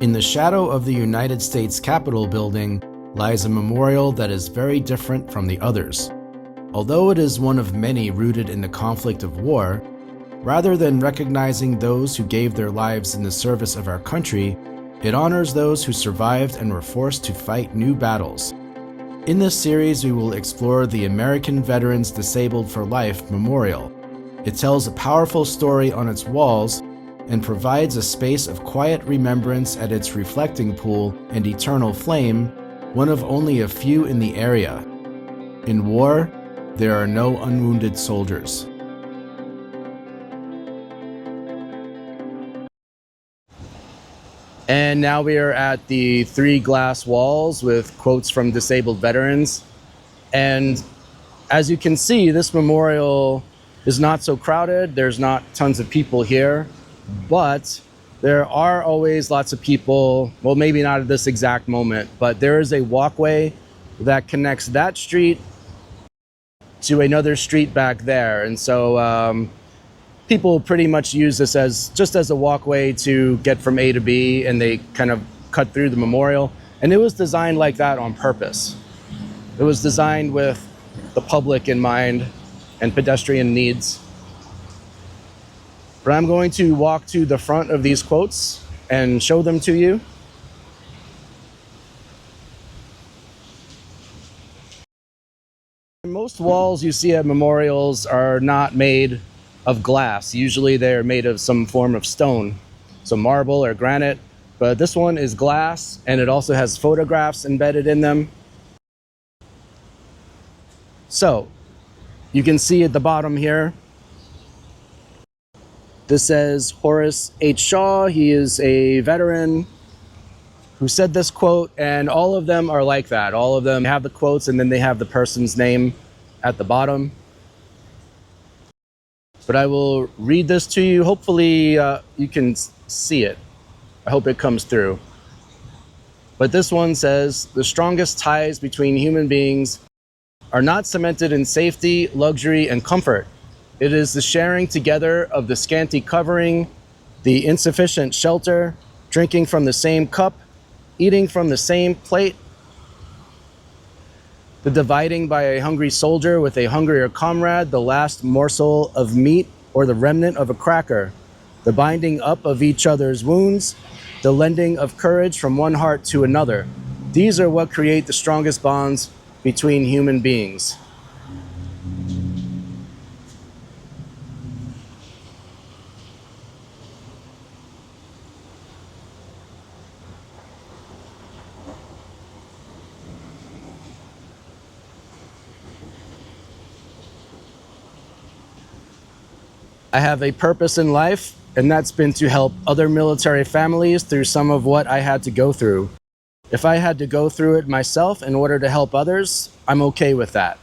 In the shadow of the United States Capitol building lies a memorial that is very different from the others. Although it is one of many rooted in the conflict of war, rather than recognizing those who gave their lives in the service of our country, it honors those who survived and were forced to fight new battles. In this series, we will explore the American Veterans Disabled for Life Memorial. It tells a powerful story on its walls and provides a space of quiet remembrance at its reflecting pool and eternal flame, one of only a few in the area. In war, there are no unwounded soldiers. And now we are at the 3 glass walls with quotes from disabled veterans. And as you can see, this memorial is not so crowded. There's not tons of people here, but there are always lots of people. Well, maybe not at this exact moment, but there is a walkway that connects that street to another street back there. And so people pretty much use this as just as a walkway to get from A to B, and they kind of cut through the memorial. And it was designed like that on purpose. It was designed with the public in mind and pedestrian needs. But I'm going to walk to the front of these quotes and show them to you. Most walls you see at memorials are not made of glass. Usually they're made of some form of stone, so marble or granite. But this one is glass, and it also has photographs embedded in them. So you can see at the bottom here, this says Horace H. Shaw. He is a veteran who said this quote, and all of them are like that. All of them have the quotes, and then they have the person's name at the bottom. But I will read this to you. Hopefully you can see it. I hope it comes through. But this one says, "The strongest ties between human beings are not cemented in safety, luxury, and comfort. It is the sharing together of the scanty covering, the insufficient shelter, drinking from the same cup, eating from the same plate, the dividing by a hungry soldier with a hungrier comrade the last morsel of meat or the remnant of a cracker, the binding up of each other's wounds, the lending of courage from one heart to another. These are what create the strongest bonds between human beings." I have a purpose in life, and that's been to help other military families through some of what I had to go through. If I had to go through it myself in order to help others, I'm okay with that.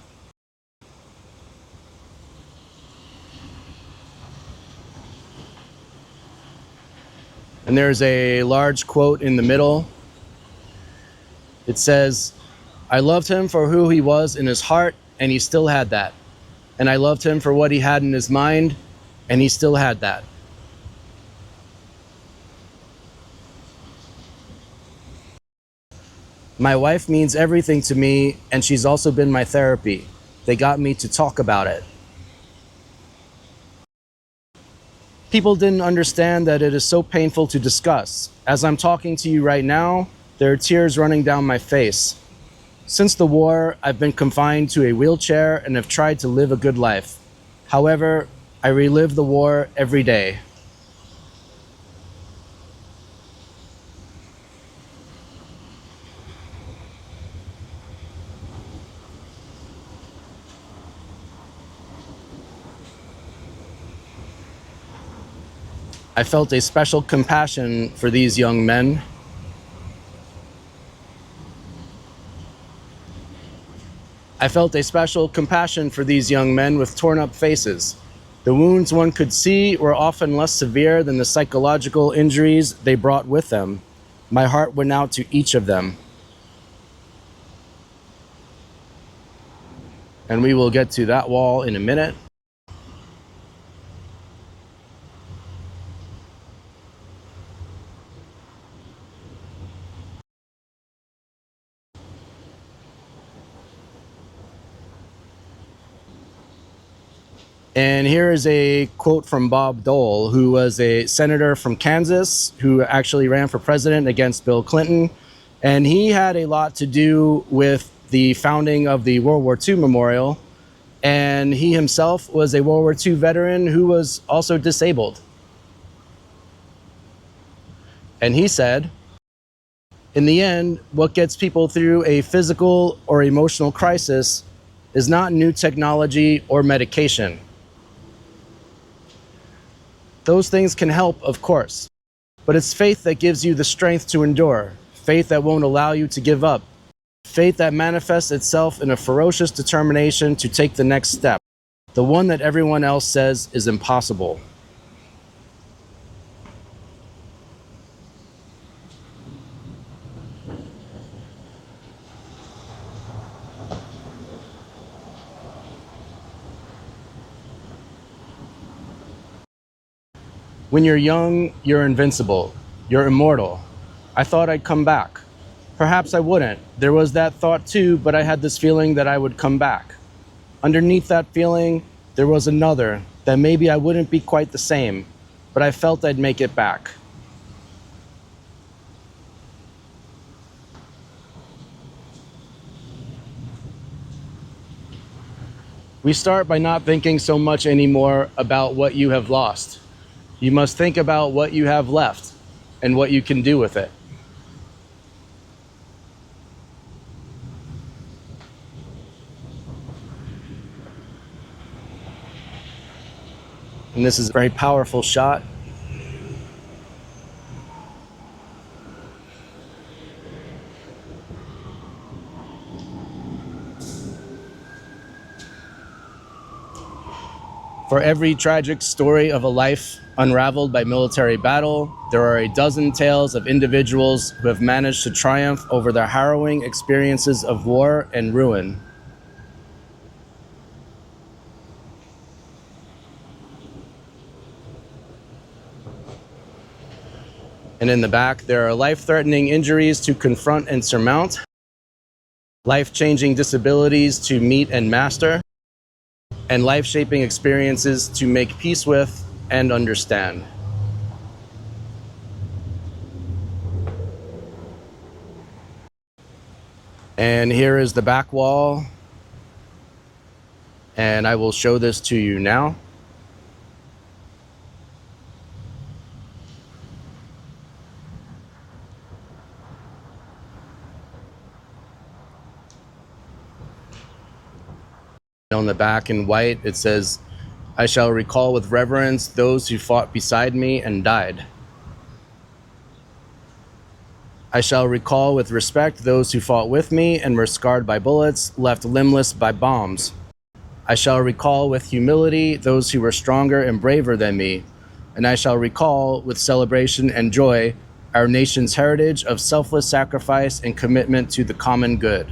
And there's a large quote in the middle. It says, "I loved him for who he was in his heart, and he still had that. And I loved him for what he had in his mind, and he still had that." My wife means everything to me, and she's also been my therapy. They got me to talk about it. People didn't understand that it is so painful to discuss. As I'm talking to you right now, there are tears running down my face. Since the war, I've been confined to a wheelchair and have tried to live a good life. However, I relive the war every day. I felt a special compassion for these young men. I felt a special compassion for these young men with torn up faces. The wounds one could see were often less severe than the psychological injuries they brought with them. My heart went out to each of them. And we will get to that wall in a minute. And here is a quote from Bob Dole, who was a senator from Kansas who actually ran for president against Bill Clinton. And he had a lot to do with the founding of the World War II Memorial. And he himself was a World War II veteran who was also disabled. And he said, in the end, what gets people through a physical or emotional crisis is not new technology or medication. Those things can help, of course, but it's faith that gives you the strength to endure, faith that won't allow you to give up, faith that manifests itself in a ferocious determination to take the next step, the one that everyone else says is impossible. When you're young, you're invincible. You're immortal. I thought I'd come back. Perhaps I wouldn't. There was that thought too, but I had this feeling that I would come back. Underneath that feeling, there was another, that maybe I wouldn't be quite the same, but I felt I'd make it back. We start by not thinking so much anymore about what you have lost. You must think about what you have left and what you can do with it. And this is a very powerful shot. For every tragic story of a life unraveled by military battle, there are a dozen tales of individuals who have managed to triumph over their harrowing experiences of war and ruin. And in the back, there are life-threatening injuries to confront and surmount, life-changing disabilities to meet and master, and life-shaping experiences to make peace with and understand. And here is the back wall, and I will show this to you now. On the back in white, it says, "I shall recall with reverence those who fought beside me and died. I shall recall with respect those who fought with me and were scarred by bullets, left limbless by bombs. I shall recall with humility those who were stronger and braver than me, and I shall recall with celebration and joy our nation's heritage of selfless sacrifice and commitment to the common good."